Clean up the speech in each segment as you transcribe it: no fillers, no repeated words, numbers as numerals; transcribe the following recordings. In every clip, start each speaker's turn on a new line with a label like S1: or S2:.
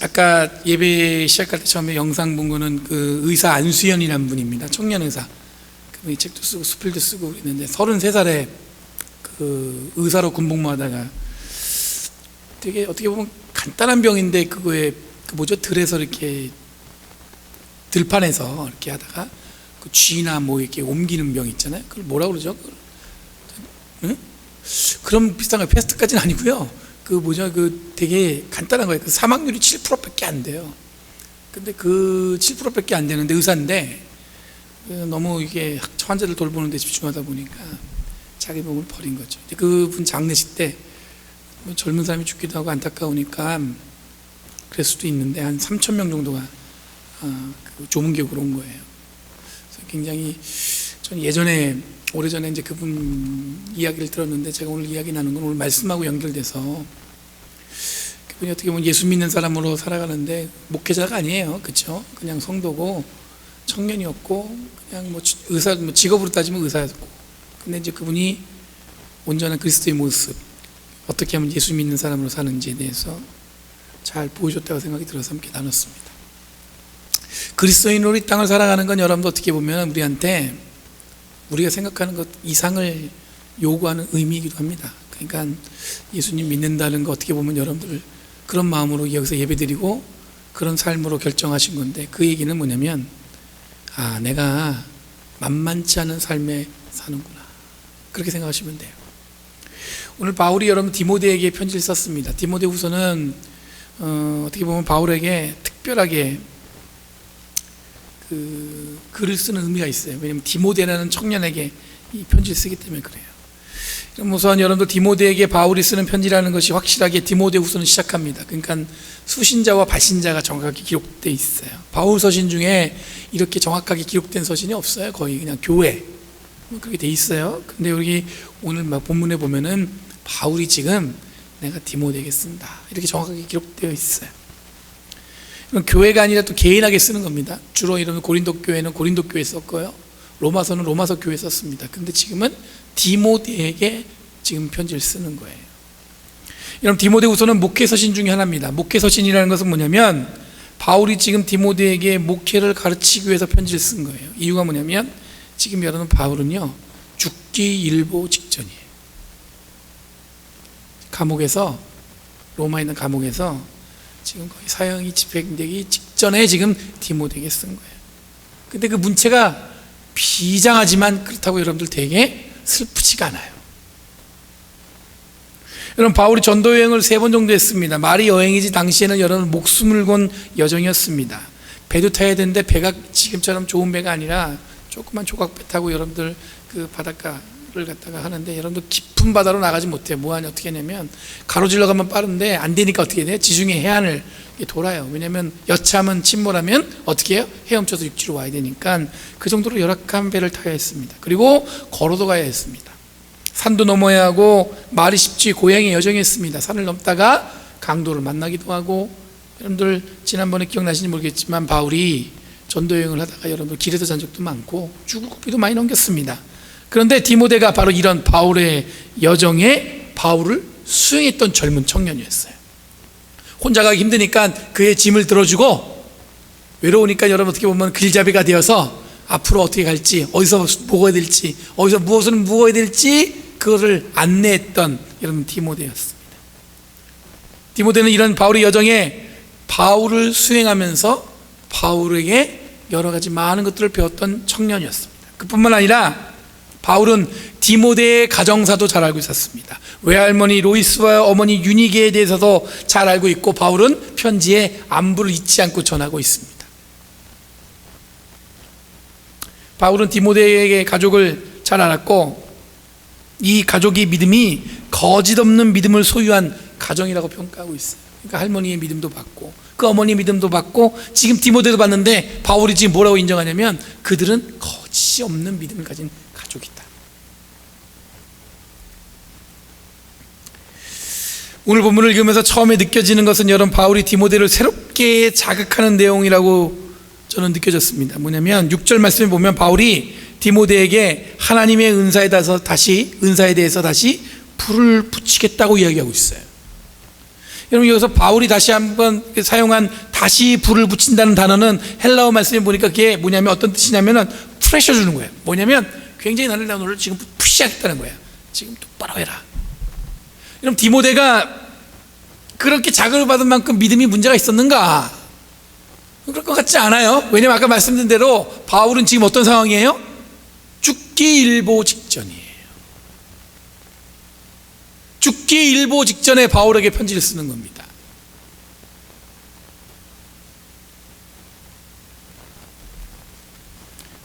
S1: 아까 예배 시작할 때 처음에 영상 본 거는 그 의사 안수연이라는 분입니다. 청년 의사. 그분이 책도 쓰고 수필도 쓰고 있는데 33살에 그 의사로 군복무하다가 되게 어떻게 보면 간단한 병인데 그거에 그 뭐죠? 들에서 이렇게 들판에서 이렇게 하다가 그 쥐나 뭐 이렇게 옮기는 병 있잖아요. 그걸 뭐라 그러죠? 응? 그런 비슷한 거 패스트까지는 아니고요. 그 뭐죠? 그 되게 간단한 거예요. 그 사망률이 7%밖에 안 돼요. 근데 그 7%밖에 안 되는데 의사인데 너무 이게 환자들 돌보는 데 집중하다 보니까 자기 몸을 버린 거죠. 그분 장례식 때 뭐 젊은 사람이 죽기도 하고 안타까우니까 그럴 수도 있는데 한 3,000명 정도가 그 조문객으로 온 거예요. 그래서 굉장히 전 예전에 오래전에 이제 그분 이야기를 들었는데 제가 오늘 이야기 나눈 건 오늘 말씀하고 연결돼서 그분이 어떻게 보면 예수 믿는 사람으로 살아가는데 목회자가 아니에요. 그렇죠? 그냥 성도고 청년이었고 그냥 뭐 의사 뭐 직업으로 따지면 의사였고 근데 이제 그분이 온전한 그리스도의 모습 어떻게 하면 예수 믿는 사람으로 사는지에 대해서 잘 보여줬다고 생각이 들어서 함께 나눴습니다. 그리스도인으로 이 땅을 살아가는 건 여러분도 어떻게 보면 우리한테 우리가 생각하는 것 이상을 요구하는 의미이기도 합니다. 그러니까 예수님 믿는다는 거 어떻게 보면 여러분들 그런 마음으로 여기서 예배드리고 그런 삶으로 결정하신 건데 그 얘기는 뭐냐면 내가 만만치 않은 삶에 사는구나 그렇게 생각하시면 돼요. 오늘 바울이 여러분 디모데에게 편지를 썼습니다. 디모데후서는 어떻게 보면 바울에게 특별하게 그 글을 쓰는 의미가 있어요. 왜냐하면 디모데라는 청년에게 이 편지를 쓰기 때문에 그래요. 우선 여러분들 디모데에게 바울이 쓰는 편지라는 것이 확실하게 디모데후서는 시작합니다. 그러니까 수신자와 발신자가 정확하게 기록되어 있어요. 바울 서신 중에 이렇게 정확하게 기록된 서신이 없어요. 거의 그냥 교회 그렇게 돼 있어요. 근데 여기 오늘 본문에 보면은 바울이 지금 내가 디모데에게 쓴다 이렇게 정확하게 기록되어 있어요. 교회가 아니라 또 개인에게 쓰는 겁니다. 주로 이런 고린도 교회는 고린도 교회에 썼고요. 로마서는 로마서 교회에 썼습니다. 근데 지금은 디모데에게 지금 편지를 쓰는 거예요. 여러분 디모데후서는 목회서신 중에 하나입니다. 목회서신이라는 것은 뭐냐면 바울이 지금 디모데에게 목회를 가르치기 위해서 편지를 쓴 거예요. 이유가 뭐냐면 지금 여러분 바울은요 죽기 일보 직전이에요. 감옥에서 로마에 있는 감옥에서 지금 거의 사형이 집행되기 직전에 지금 디모데에게 쓴 거예요. 근데 그 문체가 비장하지만 그렇다고 여러분들 되게 슬프지가 않아요. 여러분 바울이 전도 여행을 3번 정도 했습니다. 말이 여행이지 당시에는 여러분 목숨을 건 여정이었습니다. 배도 타야 되는데 배가 지금처럼 좋은 배가 아니라 조그만 조각배 타고 여러분들 그 바닷가를 갔다가 하는데 여러분들 깊은 바다로 나가지 못해요. 뭐하냐 어떻게 하냐면 가로질러 가면 빠른데 안 되니까 어떻게 돼요? 지중해 해안을 돌아요. 왜냐하면 여차하면 침몰하면 어떻게 해요? 헤엄쳐서 육지로 와야 되니까 그 정도로 열악한 배를 타야 했습니다. 그리고 걸어도 가야 했습니다. 산도 넘어야 하고 말이 쉽지 고향의 여정이었습니다. 산을 넘다가 강도를 만나기도 하고 여러분들 지난번에 기억나시는지 모르겠지만 바울이 전도 여행을 하다가 여러분들 길에서 잔 적도 많고 죽을 고비도 많이 넘겼습니다. 그런데 디모데가 바로 이런 바울의 여정에 바울을 수행했던 젊은 청년이었어요. 혼자 가기 힘드니까 그의 짐을 들어주고 외로우니까 여러분 어떻게 보면 길잡이가 되어서 앞으로 어떻게 갈지 어디서 먹어야 될지 어디서 무엇을 먹어야 될지 그거를 안내했던 여러분 디모데였습니다. 디모데는 이런 바울의 여정에 바울을 수행하면서 바울에게 여러 가지 많은 것들을 배웠던 청년이었습니다. 그뿐만 아니라 바울은 디모데의 가정사도 잘 알고 있었습니다. 외할머니 로이스와 어머니 유니게에 대해서도 잘 알고 있고 바울은 편지에 안부를 잊지 않고 전하고 있습니다. 바울은 디모데의 가족을 잘 알았고 이 가족의 믿음이 거짓 없는 믿음을 소유한 가정이라고 평가하고 있어요. 그러니까 할머니의 믿음도 받고 그 어머니 믿음도 받고 지금 디모데도 받는데 바울이 지금 뭐라고 인정하냐면 그들은 거짓이 없는 믿음을 가진 가족이다. 오늘 본문을 읽으면서 처음에 느껴지는 것은 여러분 바울이 디모데를 새롭게 자극하는 내용이라고 저는 느껴졌습니다. 뭐냐면 6절 말씀에 보면 바울이 디모데에게 하나님의 은사에 대해서 다시 불을 붙이겠다고 이야기하고 있어요. 여러분, 여기서 바울이 다시 한번 사용한 다시 불을 붙인다는 단어는 헬라어 말씀에 보니까 그게 뭐냐면 어떤 뜻이냐면은 프레셔 주는 거예요. 뭐냐면 굉장히 나를 너를 지금 푸시하겠다는 거야. 지금 똑바로 해라. 여러분, 디모데가 그렇게 자극을 받은 만큼 믿음이 문제가 있었는가? 그럴 것 같지 않아요. 왜냐면 아까 말씀드린 대로 바울은 지금 어떤 상황이에요? 죽기 일보 직전이에요. 죽기 일보 직전에 바울에게 편지를 쓰는 겁니다.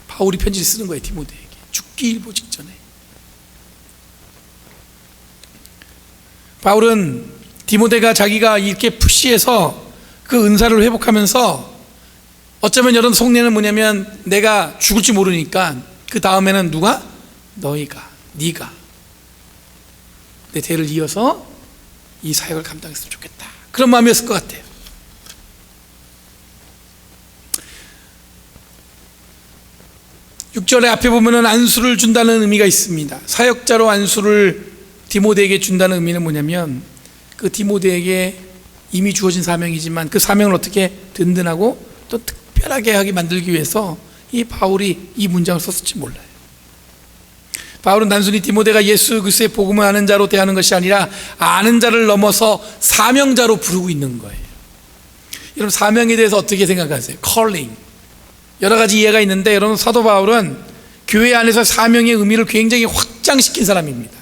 S1: 바울이 편지를 쓰는 거예요, 디모데에게. 죽기 일보 직전에. 바울은 디모데가 자기가 이렇게 푸시해서 그 은사를 회복하면서 어쩌면 여러분 속내는 뭐냐면 내가 죽을지 모르니까 그 다음에는 누가? 너희가, 네가 내 대를 이어서 이 사역을 감당했으면 좋겠다, 그런 마음이었을 것 같아요. (6절에) 앞에 보면은 안수를 준다는 의미가 있습니다. 사역자로 안수를 디모데에게 준다는 의미는 뭐냐면 그 디모데에게 이미 주어진 사명이지만 그 사명을 어떻게 든든하고 또 특별하게 하게 만들기 위해서 이 바울이 이 문장을 썼을지 몰라요. 바울은 단순히 디모데가 예수 그리스도의 복음을 아는 자로 대하는 것이 아니라 아는 자를 넘어서 사명자로 부르고 있는 거예요. 여러분, 사명에 대해서 어떻게 생각하세요? calling, 여러 가지 이해가 있는데, 여러분, 사도 바울은 교회 안에서 사명의 의미를 굉장히 확장시킨 사람입니다.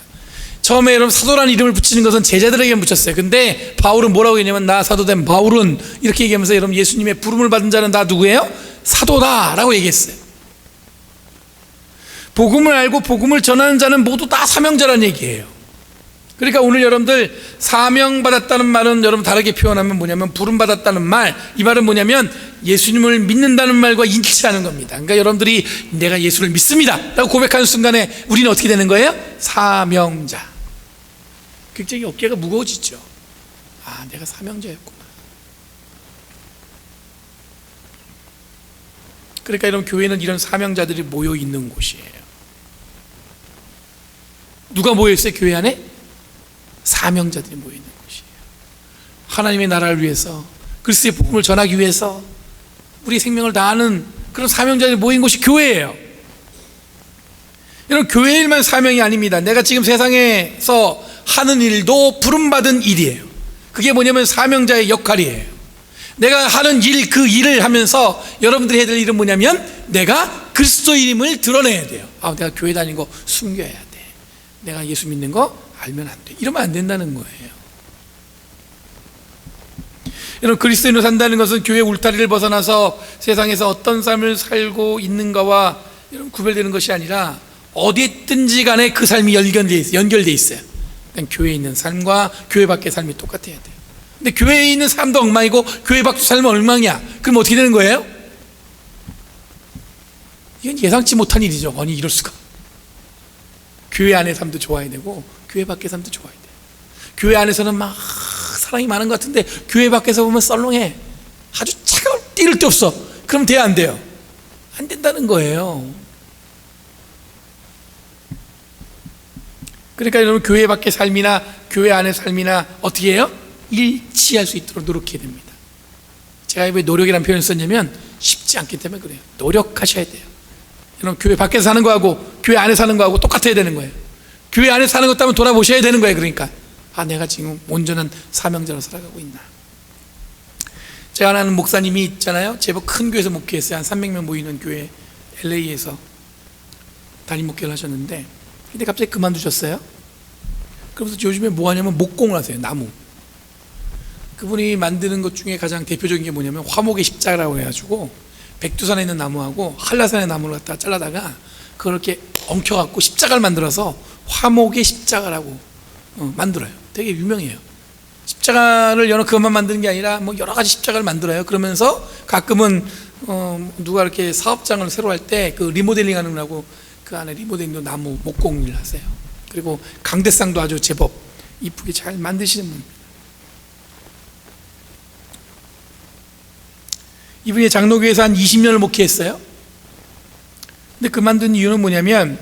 S1: 처음에 여러분 사도라는 이름을 붙이는 것은 제자들에게 붙였어요. 근데 바울은 뭐라고 했냐면 나 사도된 바울은, 이렇게 얘기하면서 여러분 예수님의 부름을 받은 자는 다 누구예요? 사도다 라고 얘기했어요. 복음을 알고 복음을 전하는 자는 모두 다 사명자라는 얘기예요. 그러니까 오늘 여러분들 사명받았다는 말은 여러분 다르게 표현하면 뭐냐면 부름받았다는 말, 이 말은 뭐냐면 예수님을 믿는다는 말과 일치하는 겁니다. 그러니까 여러분들이 내가 예수를 믿습니다 라고 고백하는 순간에 우리는 어떻게 되는 거예요? 사명자. 굉장히 어깨가 무거워지죠. 아, 내가 사명자였구나. 그러니까 여러분, 교회는 이런 사명자들이 모여 있는 곳이에요. 누가 모여 있어요? 교회 안에? 사명자들이 모여 있는 곳이에요. 하나님의 나라를 위해서, 그리스도의 복음을 전하기 위해서 우리 생명을 다하는 그런 사명자들이 모인 곳이 교회예요. 여러분, 교회 일만 사명이 아닙니다. 내가 지금 세상에서 하는 일도 부름받은 일이에요. 그게 뭐냐면 사명자의 역할이에요. 내가 하는 일, 그 일을 하면서 여러분들이 해야 될 일은 뭐냐면 내가 그리스도 이름을 드러내야 돼요. 아, 내가 교회 다니는 거 숨겨야 돼. 내가 예수 믿는 거 알면 안 돼. 이러면 안 된다는 거예요. 여러분, 그리스도인으로 산다는 것은 교회 울타리를 벗어나서 세상에서 어떤 삶을 살고 있는가와 여러분 구별되는 것이 아니라 어디에 있든지 간에 그 삶이 연결돼 있어요. 그러니까 교회에 있는 삶과 교회 밖의 삶이 똑같아야 돼요. 근데 교회에 있는 삶도 엉망이고 교회 밖의 삶은 엉망이야. 그럼 어떻게 되는 거예요? 이건 예상치 못한 일이죠. 아니, 이럴 수가. 교회 안의 삶도 좋아야 되고 교회 밖의 삶도 좋아야 돼요. 교회 안에서는 막 사랑이 많은 것 같은데 교회 밖에서 보면 썰렁해. 아주 차가울 띠를 데 없어. 그럼 돼야 안 돼요? 안 된다는 거예요. 그러니까 여러분, 교회 밖의 삶이나 교회 안의 삶이나 어떻게 해요? 일치할 수 있도록 노력해야 됩니다. 제가 왜 노력이라는 표현을 썼냐면 쉽지 않기 때문에 그래요. 노력하셔야 돼요. 여러분, 교회 밖에서 사는 거하고 교회 안에 사는 거하고 똑같아야 되는 거예요. 교회 안에 사는 것도 한번 돌아보셔야 되는 거예요. 그러니까 아, 내가 지금 온전한 사명자로 살아가고 있나. 제가 아는 목사님이 있잖아요. 제법 큰 교회에서 목회했어요. 한 300명 모이는 교회, LA에서 담임 목회를 하셨는데, 근데 갑자기 그만두셨어요. 그러면서 요즘에 뭐 하냐면 목공을 하세요. 나무. 그분이 만드는 것 중에 가장 대표적인 게 뭐냐면 화목의 십자가라고 해가지고 백두산에 있는 나무하고 한라산의 나무를 갖다 잘라다가 그걸 이렇게 엉켜갖고 십자가를 만들어서 화목의 십자가라고 만들어요. 되게 유명해요. 십자가를 그것만 만드는 게 아니라 뭐 여러 가지 십자가를 만들어요. 그러면서 가끔은 누가 이렇게 사업장을 새로 할 때 그 리모델링 하느라고 그 안에 리모델링도 나무 목공 일을 하세요. 그리고 강대상도 아주 제법 이쁘게 잘 만드시는 분입니다. 이분이 장로교에서 한 20년을 목회했어요. 근데 그만둔 이유는 뭐냐면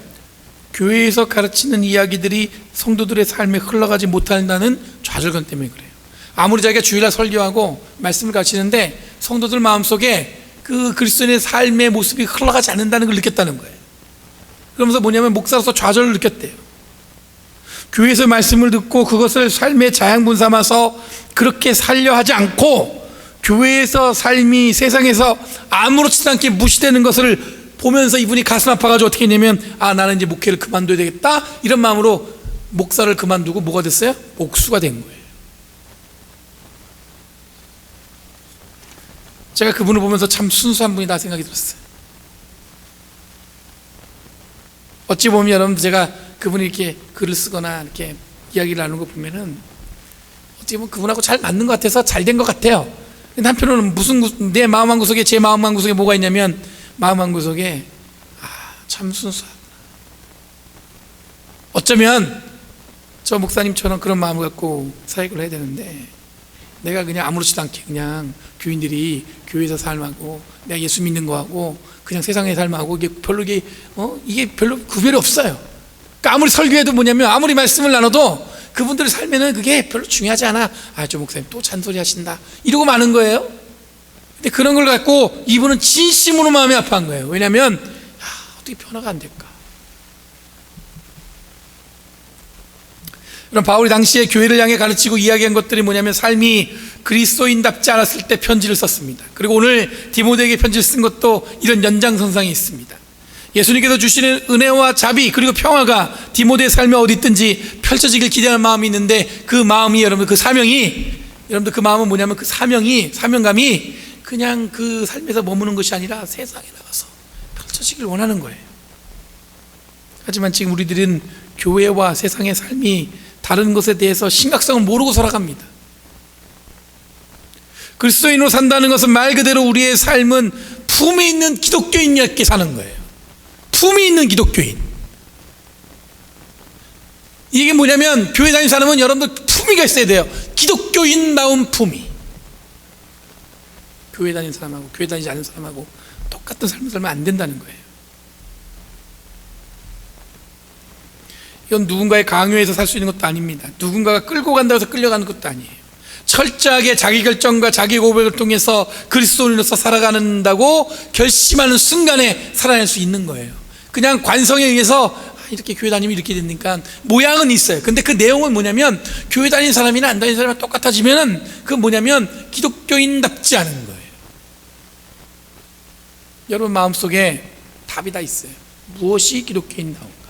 S1: 교회에서 가르치는 이야기들이 성도들의 삶에 흘러가지 못한다는 좌절감 때문에 그래요. 아무리 자기가 주일날 설교하고 말씀을 가르치는데 성도들 마음속에 그 그리스도인의 삶의 모습이 흘러가지 않는다는 걸 느꼈다는 거예요. 그러면서 뭐냐면 목사로서 좌절을 느꼈대요. 교회에서 말씀을 듣고 그것을 삶의 자양분 삼아서 그렇게 살려 하지 않고 교회에서 삶이 세상에서 아무렇지도 않게 무시되는 것을 보면서 이분이 가슴 아파가지고 어떻게 했냐면, 나는 이제 목회를 그만둬야 되겠다, 이런 마음으로 목사를 그만두고 뭐가 됐어요? 목수가 된 거예요. 제가 그분을 보면서 참 순수한 분이다 생각이 들었어요. 어찌 보면 여러분들, 제가 그분이 이렇게 글을 쓰거나 이렇게 이야기를 나누는 거 보면은 어떻게 보면 그분하고 잘 맞는 것 같아서 잘 된 것 같아요. 근데 한편으로는 내 마음 한구석에, 제 마음 한구석에 뭐가 있냐면, 마음 한구석에 참 순수하다, 어쩌면 저 목사님처럼 그런 마음을 갖고 사역을 해야 되는데, 내가 그냥 아무렇지도 않게 그냥 교인들이 교회에서 삶하고 내가 예수 믿는 거하고 그냥 세상의 삶하고 이게 별로 구별이 없어요. 그러니까 아무리 설교해도 뭐냐면, 아무리 말씀을 나눠도 그분들의 삶에는 그게 별로 중요하지 않아. 저 목사님 또 잔소리 하신다, 이러고 마는 거예요. 근데 그런 걸 갖고 이분은 진심으로 마음이 아파한 거예요. 왜냐하면 어떻게 변화가 안 될까. 그럼 바울이 당시에 교회를 향해 가르치고 이야기한 것들이 뭐냐면, 삶이 그리스도인답지 않았을 때 편지를 썼습니다. 그리고 오늘 디모데에게 편지를 쓴 것도 이런 연장선상에 있습니다. 예수님께서 주시는 은혜와 자비 그리고 평화가 디모데의 삶에 어디 있든지 펼쳐지길 기대하는 마음이 있는데, 그 마음이, 여러분들 그 사명이, 여러분들 그 마음은 뭐냐면, 그 사명감이 그냥 그 삶에서 머무는 것이 아니라 세상에 나가서 펼쳐지길 원하는 거예요. 하지만 지금 우리들은 교회와 세상의 삶이 다른 것에 대해서 심각성을 모르고 살아갑니다. 그리스도인으로 산다는 것은 말 그대로 우리의 삶은 품이 있는 기독교인이었게 사는 거예요. 품이 있는 기독교인. 이게 뭐냐면, 교회 다니는 사람은 여러분들 품위가 있어야 돼요. 기독교인다운 품위. 교회 다니는 사람하고 교회 다니지 않는 사람하고 똑같은 삶을 살면 안 된다는 거예요. 이건 누군가의 강요해서 살 수 있는 것도 아닙니다. 누군가가 끌고 간다고 해서 끌려가는 것도 아니에요. 철저하게 자기 결정과 자기 고백을 통해서 그리스도인으로서 살아간다고 결심하는 순간에 살아낼 수 있는 거예요. 그냥 관성에 의해서 이렇게 교회 다니면 이렇게 되니까 모양은 있어요. 근데 그 내용은 뭐냐면, 교회 다니는 사람이나 안 다니는 사람이랑 똑같아지면은 그건 뭐냐면 기독교인답지 않은 거예요. 여러분 마음속에 답이 다 있어요. 무엇이 기독교인다운가?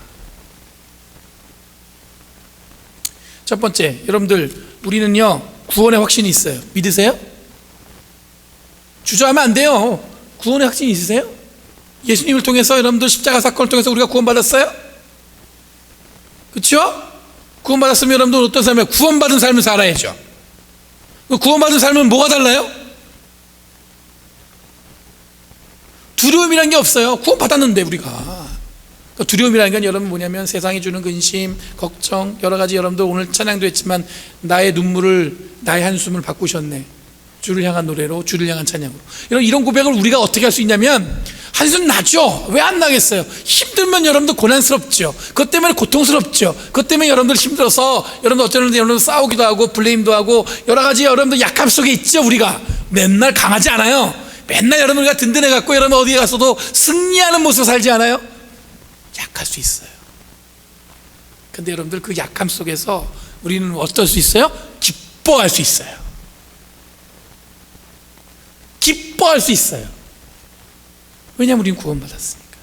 S1: 첫 번째, 여러분들, 우리는요 구원의 확신이 있어요. 믿으세요? 주저하면 안 돼요. 구원의 확신이 있으세요? 예수님을 통해서, 여러분들 십자가 사건을 통해서 우리가 구원받았어요? 그렇죠? 구원받았으면 여러분들 어떤 삶이에요? 구원받은 삶을 살아야죠. 구원받은 삶은 뭐가 달라요? 두려움이라는 게 없어요. 구원받았는데 우리가. 두려움이라는 건 여러분 뭐냐면, 세상이 주는 근심, 걱정, 여러 가지, 여러분들 오늘 찬양도 했지만 나의 눈물을, 나의 한숨을 바꾸셨네, 주를 향한 노래로, 주를 향한 찬양으로. 이런 고백을 우리가 어떻게 할 수 있냐면, 한숨 나죠. 왜 안 나겠어요? 힘들면 여러분들 고난스럽죠. 그것 때문에 고통스럽죠. 그것 때문에 여러분들 힘들어서 여러분들 어쩌는데 여러분들 싸우기도 하고 블레임도 하고 여러 가지 여러분들 약함 속에 있죠. 우리가 맨날 강하지 않아요. 맨날 여러분들과 든든해 갖고 여러분 어디에 가서도 승리하는 모습 살지 않아요? 약할 수 있어요. 근데 여러분들 그 약함 속에서 우리는 어떨 수 있어요? 기뻐할 수 있어요. 기뻐할 수 있어요. 왜냐하면 우리는 구원받았으니까.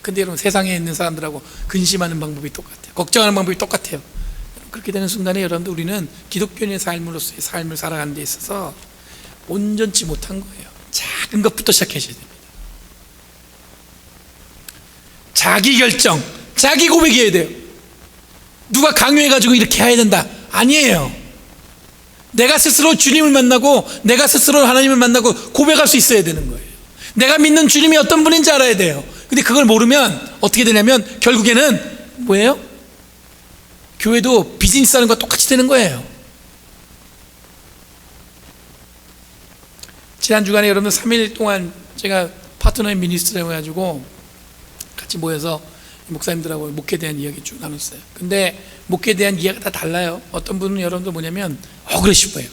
S1: 근데 여러분, 세상에 있는 사람들하고 근심하는 방법이 똑같아요. 걱정하는 방법이 똑같아요. 그렇게 되는 순간에 여러분들, 우리는 기독교인의 삶으로서의 삶을 살아가는 데 있어서 온전치 못한 거예요. 작은 것부터 시작하셔야 됩니다. 자기 결정, 자기 고백이어야 돼요. 누가 강요해가지고 이렇게 해야 된다, 아니에요. 내가 스스로 주님을 만나고 내가 스스로 하나님을 만나고 고백할 수 있어야 되는 거예요. 내가 믿는 주님이 어떤 분인지 알아야 돼요. 근데 그걸 모르면 어떻게 되냐면, 결국에는 뭐예요? 교회도 비즈니스 하는 거 똑같이 되는 거예요. 지난 주간에 여러분들 3일 동안 제가 파트너인 미니스트라고 해가지고 같이 모여서 목사님들하고 목회에 대한 이야기 쭉 나눴어요. 근데 목회에 대한 이야기가 다 달라요. 어떤 분은 여러분들 뭐냐면 억울해 싶어요.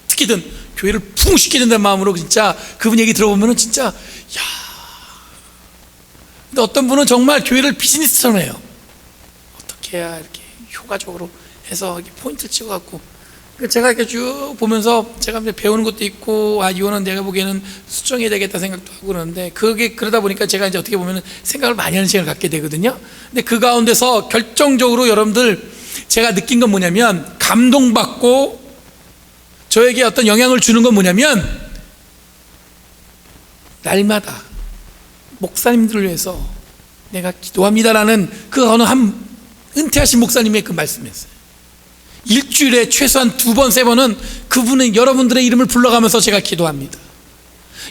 S1: 어떻게든 교회를 풍시키는 마음으로 진짜 그분 얘기 들어보면은 진짜 야. 근데 어떤 분은 정말 교회를 비즈니스처럼 해요. 어떻게 해야 이렇게 효과적으로 해서 이렇게 포인트를 찍어갖고, 제가 이렇게 쭉 보면서 제가 배우는 것도 있고, 이거는 내가 보기에는 수정해야 되겠다 생각도 하고 그러는데, 그러다 보니까 제가 이제 어떻게 보면 생각을 많이 하는 시간을 갖게 되거든요. 근데 그 가운데서 결정적으로 여러분들 제가 느낀 건 뭐냐면, 감동받고 저에게 어떤 영향을 주는 건 뭐냐면, 날마다 목사님들을 위해서 내가 기도합니다라는 그 어느 한 은퇴하신 목사님의 그 말씀이었어요. 일주일에 최소한 2번, 3번은 그분의 여러분들의 이름을 불러가면서 제가 기도합니다.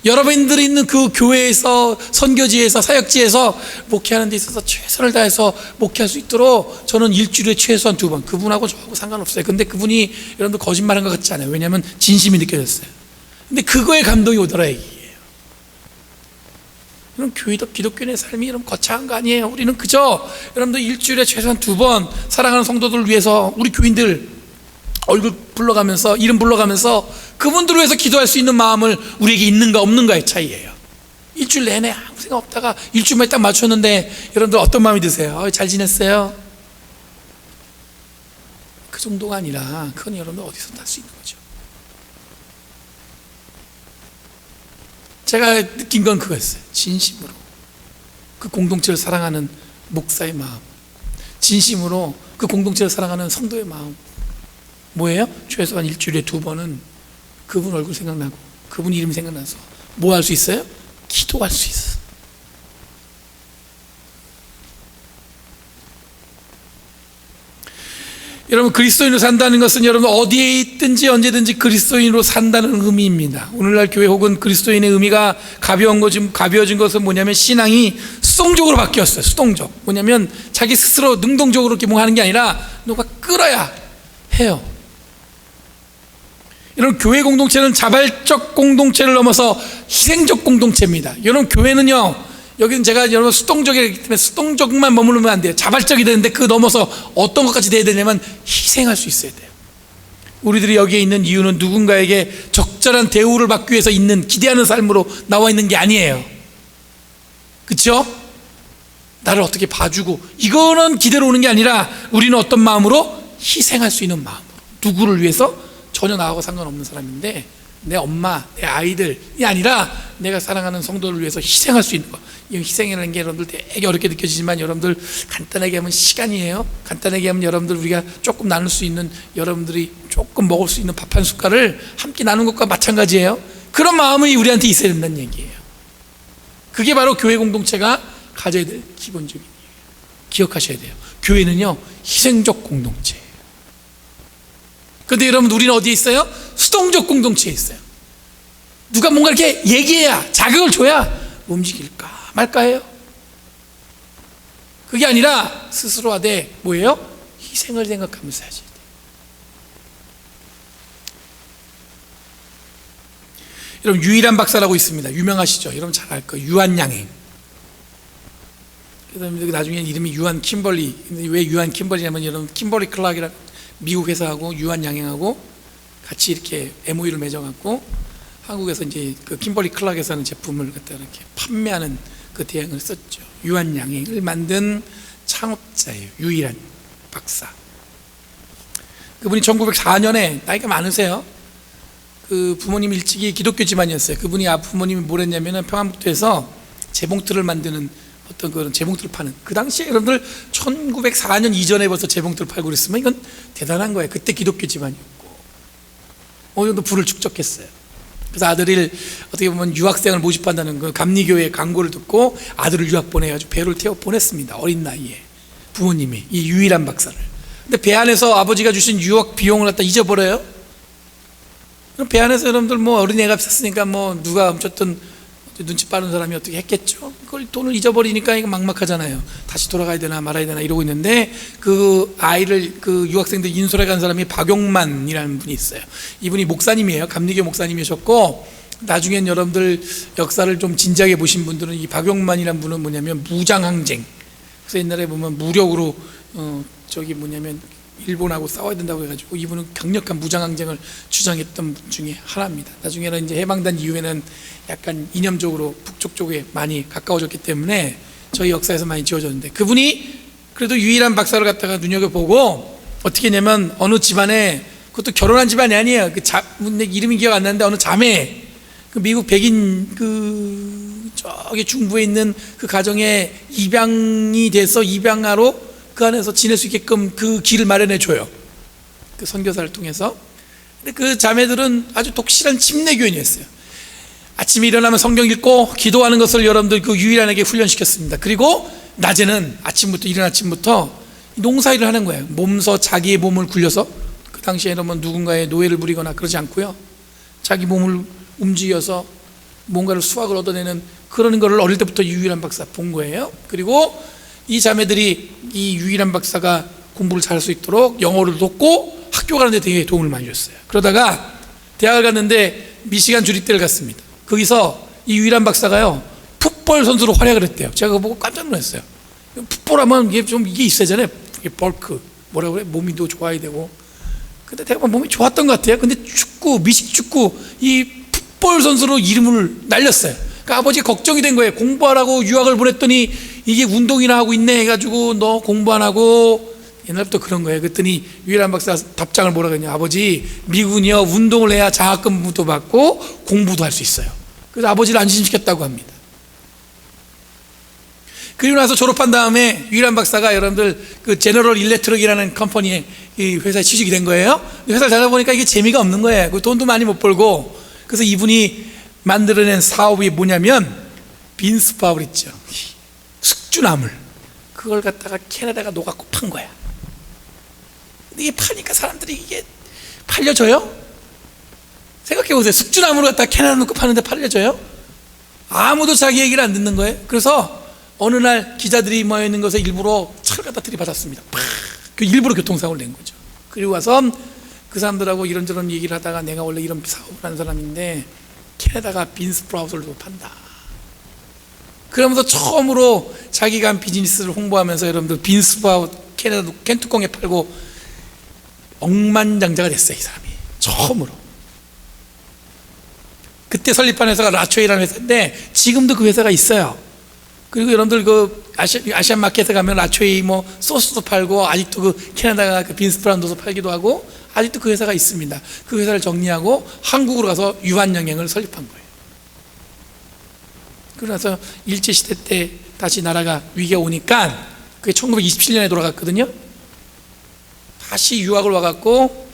S1: 여러분들이 있는 그 교회에서, 선교지에서, 사역지에서 목회하는 데 있어서 최선을 다해서 목회할 수 있도록 저는 일주일에 최소한 2번, 그분하고 저하고 상관없어요. 근데 그분이 여러분들 거짓말한 것 같지 않아요. 왜냐하면 진심이 느껴졌어요. 근데 그거에 감동이 오더라 얘기예요. 여러분, 교회도 기독교인의 삶이 여러분 거창한 거 아니에요. 우리는 그저 여러분들 일주일에 최소한 2번 사랑하는 성도들을 위해서 우리 교인들 얼굴 불러가면서, 이름 불러가면서 그분들을 위해서 기도할 수 있는 마음을 우리에게 있는가 없는가의 차이예요. 일주일 내내 아무 생각 없다가 일주일만 딱 맞췄는데 여러분들 어떤 마음이 드세요? 잘 지냈어요? 그 정도가 아니라 그건 여러분들 어디서 날 수 있는 거죠. 제가 느낀 건 그거였어요. 진심으로 그 공동체를 사랑하는 목사의 마음, 진심으로 그 공동체를 사랑하는 성도의 마음. 뭐예요? 최소한 일주일에 2번은 그분 얼굴 생각나고 그분 이름 생각나서 뭐 할 수 있어요? 기도할 수 있어요. 여러분, 그리스도인으로 산다는 것은 여러분 어디에 있든지 언제든지 그리스도인으로 산다는 의미입니다. 오늘날 교회 혹은 그리스도인의 의미가 가벼워진 것은 뭐냐면 신앙이 수동적으로 바뀌었어요. 수동적. 뭐냐면 자기 스스로 능동적으로 이렇게 뭐 하는 게 아니라 누가 끌어야 해요. 여러분, 교회 공동체는 자발적 공동체를 넘어서 희생적 공동체입니다. 여러분, 교회는요, 여기는 제가 여러분 수동적이기 때문에 수동적만 머무르면 안 돼요. 자발적이 되는데 그 넘어서 어떤 것까지 돼야 되냐면 희생할 수 있어야 돼요. 우리들이 여기에 있는 이유는 누군가에게 적절한 대우를 받기 위해서 있는, 기대하는 삶으로 나와 있는 게 아니에요. 그렇죠? 나를 어떻게 봐주고 이거는 기대로 오는 게 아니라 우리는 어떤 마음으로? 희생할 수 있는 마음으로. 누구를 위해서? 전혀 나하고 상관없는 사람인데 내 엄마, 내 아이들이 아니라 내가 사랑하는 성도를 위해서 희생할 수 있는 거. 이 희생이라는 게 여러분들 되게 어렵게 느껴지지만 여러분들 간단하게 하면 시간이에요. 간단하게 하면 여러분들 우리가 조금 나눌 수 있는, 여러분들이 조금 먹을 수 있는 밥 한 숟갈을 함께 나눈 것과 마찬가지예요. 그런 마음이 우리한테 있어야 된다는 얘기예요. 그게 바로 교회 공동체가 가져야 될 기본적인 이유예요. 기억하셔야 돼요. 교회는요, 희생적 공동체예요. 그런데 여러분, 우리는 어디에 있어요? 수동적 공동체에 있어요. 누가 뭔가 이렇게 얘기해야, 자극을 줘야 움직일까 말까 해요. 그게 아니라 스스로 하되 뭐예요? 희생을 생각하면서 해야지. 여러분, 유일한 박사라고 있습니다. 유명하시죠? 여러분 잘 알 거예요. 유한양행. 그래서 나중에 이름이 유한 킴벌리. 왜 유한 킴벌리냐면 여러분, 킴벌리 클락이라는 미국 회사하고 유한양행하고 같이 이렇게 MOU를 맺어갖고 한국에서 이제 그 킴벌리 클락에서 하는 제품을 갖다 이렇게 판매하는 그 대행을 썼죠. 유한양행을 만든 창업자예요. 유일한 박사. 그분이 1904년에 나이가 많으세요. 그 부모님 일찍이 기독교 집안이었어요. 그분이 부모님이 뭘 했냐면은 평안북도에서 재봉틀을 만드는 어떤 그런 재봉틀을 파는, 그 당시에 여러분들 1904년 이전에 벌써 재봉틀을 팔고 그랬으면 이건 대단한 거예요. 그때 기독교 집안이었고 어느 정도 부를 축적했어요. 그래서 아들을 어떻게 보면 유학생을 모집한다는 그 감리교회 광고를 듣고 아들을 유학 보내가지고 배를 태워 보냈습니다. 어린 나이에 부모님이 이 유일한 박사를. 근데 배 안에서 아버지가 주신 유학 비용을 갖다 잊어버려요. 그럼 배 안에서 여러분들 뭐 어린애가 샀으니까 뭐 누가 어쨌든 눈치 빠른 사람이 어떻게 했겠죠. 그걸 돈을 잊어버리니까 이거 막막하잖아요. 다시 돌아가야 되나 말아야 되나 이러고 있는데, 그 아이를 그 유학생들 인솔해 간 사람이 박용만이라는 분이 있어요. 이분이 목사님이에요. 감리교 목사님이셨고, 나중엔 여러분들 역사를 좀 진지하게 보신 분들은 이 박용만이라는 분은 뭐냐면 무장항쟁, 그래서 옛날에 보면 무력으로 저기 뭐냐면 일본하고 싸워야 된다고 해가지고 이분은 강력한 무장항쟁을 주장했던 분 중에 하나입니다. 나중에는 이제 해방된 이후에는 약간 이념적으로 북쪽 쪽에 많이 가까워졌기 때문에 저희 역사에서 많이 지워졌는데, 그분이 그래도 유일한 박사를 갖다가 눈여겨보고 어떻게 했냐면, 어느 집안에, 그것도 결혼한 집안이 아니에요. 내 이름이 기억 안 나는데 어느 자매, 그 미국 백인 저기 중부에 있는 그 가정에 입양이 돼서 입양하러 그 안에서 지낼 수 있게끔 그 길을 마련해 줘요. 그 선교사를 통해서. 근데 그 자매들은 아주 독실한 침례교인이었어요. 아침에 일어나면 성경 읽고 기도하는 것을 여러분들 그 유일하게 훈련시켰습니다. 그리고 낮에는 이른 아침부터 농사일을 하는 거예요. 몸서 자기의 몸을 굴려서, 그 당시에는 뭐 누군가의 노예를 부리거나 그러지 않고요, 자기 몸을 움직여서 뭔가를 수확을 얻어내는 그런 거를 어릴 때부터 유일한 박사 본 거예요. 그리고 이 자매들이 이 유일한 박사가 공부를 잘할 수 있도록 영어를 돕고 학교 가는데 되게 도움을 많이 줬어요. 그러다가 대학을 갔는데 미시간 주립대를 갔습니다. 거기서 이 유일한 박사가요, 풋볼 선수로 활약을 했대요. 제가 그거 보고 깜짝 놀랐어요. 풋볼하면 이게 좀 이게 있어야잖아요. 이게 벌크, 뭐라 그래, 몸이 또 좋아야 되고. 근데 대부분 몸이 좋았던 것 같아요. 근데 미식축구 이 풋볼 선수로 이름을 날렸어요. 그러니까 아버지 걱정이 된 거예요. 공부하라고 유학을 보냈더니 이게 운동이나 하고 있네 해가지고 너 공부 안 하고. 옛날부터 그런 거예요. 그랬더니 유일한 박사 답장을 뭐라고 했냐, 아버지 미군이요, 운동을 해야 장학금도 받고 공부도 할 수 있어요. 그래서 아버지를 안심시켰다고 합니다. 그리고 나서 졸업한 다음에 유일한 박사가 여러분들 그 제너럴 일렉트릭이라는 컴퍼니에, 이 회사에 취직이 된 거예요. 회사를 다니다 보니까 이게 재미가 없는 거예요. 돈도 많이 못 벌고. 그래서 이분이 만들어낸 사업이 뭐냐면 빈스파울 있죠, 숙주나물, 그걸 갖다가 캐나다가 녹아고 판 거야. 근데 이게 파니까 사람들이 이게 팔려져요? 생각해 보세요. 숙주나물을 갖다가 캐나다 놓고 파는데 팔려져요? 아무도 자기 얘기를 안 듣는 거예요. 그래서 어느 날 기자들이 모여 있는 것에 일부러 차를 갖다 들이받았습니다. 그 일부러 교통사고를 낸 거죠. 그리고 와서 그 사람들하고 이런저런 얘기를 하다가, 내가 원래 이런 사업을 하는 사람인데 캐나다가 빈스프라웃을 판다. 그러면서 처음으로 자기가 한 비즈니스를 홍보하면서 여러분들 빈스프라웃 캐나다 켄투콩에 팔고 억만장자가 됐어요. 이 사람이 처음으로. 그때 설립한 회사가 라초이라는 회사인데 지금도 그 회사가 있어요. 그리고 여러분들 그 아시안 마켓에 가면 라초이 뭐 소스도 팔고, 아직도 그 캐나다가 그 빈스프라운드도 팔기도 하고, 아직도 그 회사가 있습니다. 그 회사를 정리하고 한국으로 가서 유한영행을 설립한 거예요. 그래서 일제시대 때 다시 나라가 위기가 오니까, 그게 1927년에 돌아갔거든요. 다시 유학을 와갖고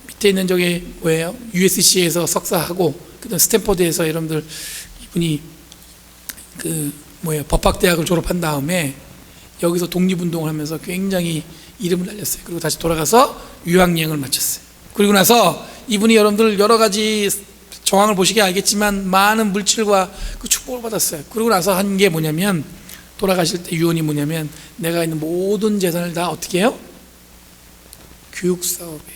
S1: 밑에 있는 저게 뭐예요? USC에서 석사하고, 그다음 스탠퍼드에서 여러분들 이분이 법학대학을 졸업한 다음에 여기서 독립운동을 하면서 굉장히 이름을 날렸어요. 그리고 다시 돌아가서 유학여행을 마쳤어요. 그리고 나서 이분이 여러분들 여러 가지 정황을 보시게 알겠지만 많은 물질과 그 축복을 받았어요. 그리고 나서 한 게 뭐냐면, 돌아가실 때 유언이 뭐냐면, 내가 있는 모든 재산을 다 어떻게 해요? 교육사업에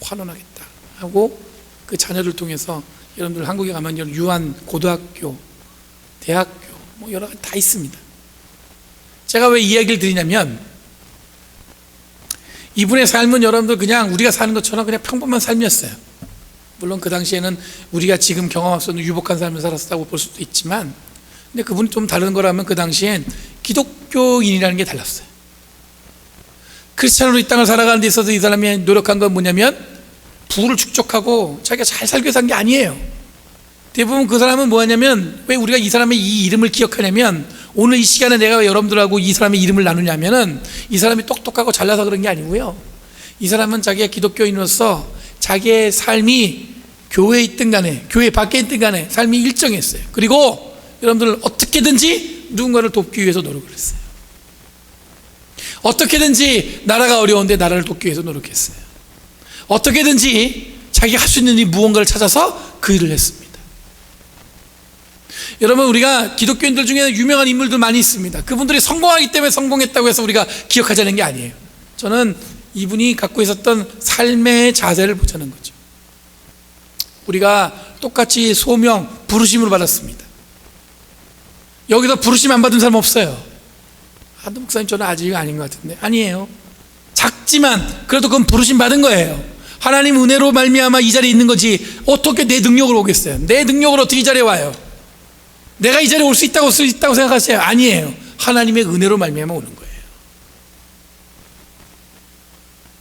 S1: 환원하겠다 하고, 그 자녀를 통해서 여러분들 한국에 가면 유한 고등학교, 대학교 뭐 여러 가지 다 있습니다. 제가 왜 이 이야기를 드리냐면, 이분의 삶은 여러분들 그냥 우리가 사는 것처럼 그냥 평범한 삶이었어요. 물론 그 당시에는 우리가 지금 경험할 수 없는 유복한 삶을 살았다고 볼 수도 있지만, 근데 그분이 좀 다른 거라면 그 당시엔 기독교인이라는 게 달랐어요. 크리스찬으로 이 땅을 살아가는 데 있어서 이 사람이 노력한 건 뭐냐면, 부를 축적하고 자기가 잘 살기 위해서 한 게 아니에요. 대부분 그 사람은 뭐냐면, 왜 우리가 이 사람의 이 이름을 기억하냐면, 오늘 이 시간에 내가 여러분들하고 이 사람의 이름을 나누냐면은 이 사람이 똑똑하고 잘나서 그런 게 아니고요, 이 사람은 자기가 기독교인으로서 자기의 삶이 교회에 있든 간에 교회 밖에 있든 간에 삶이 일정했어요. 그리고 여러분들 어떻게든지 누군가를 돕기 위해서 노력을 했어요. 어떻게든지 나라가 어려운데 나라를 돕기 위해서 노력했어요. 어떻게든지 자기가 할 수 있는 일 무언가를 찾아서 그 일을 했습니다. 여러분, 우리가 기독교인들 중에 유명한 인물들 많이 있습니다. 그분들이 성공하기 때문에 성공했다고 해서 우리가 기억하자는 게 아니에요. 저는 이분이 갖고 있었던 삶의 자세를 보자는 거죠. 우리가 똑같이 소명, 부르심을 받았습니다. 여기서 부르심 안 받은 사람 없어요. 목사님 저는 아직 아닌 것 같은데. 아니에요. 작지만 그래도 그건 부르심 받은 거예요. 하나님 은혜로 말미암아 이 자리에 있는 거지, 어떻게 내 능력으로 오겠어요? 내 능력으로 어떻게 이 자리에 와요? 내가 이 자리에 올 수 있다고 생각하세요? 아니에요. 하나님의 은혜로 말미암아 오는 거예요.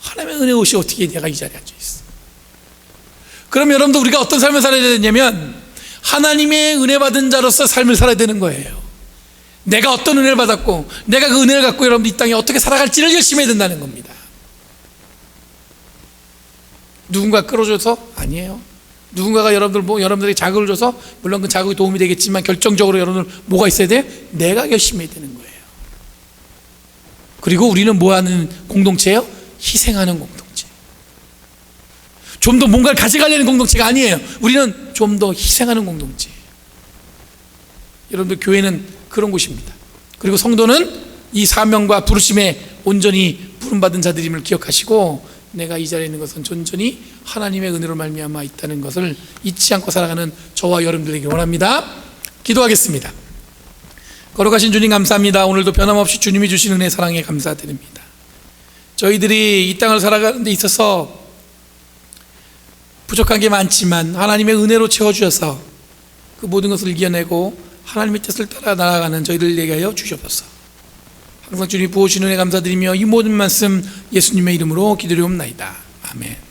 S1: 하나님의 은혜 없이 어떻게 내가 이 자리에 앉아 있어? 그럼 여러분도 우리가 어떤 삶을 살아야 되냐면, 하나님의 은혜 받은 자로서 삶을 살아야 되는 거예요. 내가 어떤 은혜를 받았고, 내가 그 은혜를 갖고 여러분들 이 땅에 어떻게 살아갈지를 열심히 해야 된다는 겁니다. 누군가 끌어줘서? 아니에요. 누군가가 여러분들에게 자극을 줘서, 물론 그 자극이 도움이 되겠지만 결정적으로 여러분들 뭐가 있어야 돼요? 내가 열심히 해야 되는 거예요. 그리고 우리는 뭐 하는 공동체예요? 희생하는 공동체. 좀 더 뭔가를 가져가려는 공동체가 아니에요. 우리는 좀 더 희생하는 공동체. 여러분들 교회는 그런 곳입니다. 그리고 성도는 이 사명과 부르심에 온전히 부름받은 자들임을 기억하시고, 내가 이 자리에 있는 것은 온전히 하나님의 은혜로 말미암아 있다는 것을 잊지 않고 살아가는 저와 여러분들에게 원합니다. 기도하겠습니다. 거룩하신 주님 감사합니다. 오늘도 변함없이 주님이 주신 은혜 사랑에 감사드립니다. 저희들이 이 땅을 살아가는 데 있어서 부족한 게 많지만 하나님의 은혜로 채워주셔서 그 모든 것을 이겨내고 하나님의 뜻을 따라 나아가는 저희들에게 하여 주시옵소서. 항상 주님이 부어주신 은혜 감사드리며 이 모든 말씀 예수님의 이름으로 기도드리옵나이다. 아멘.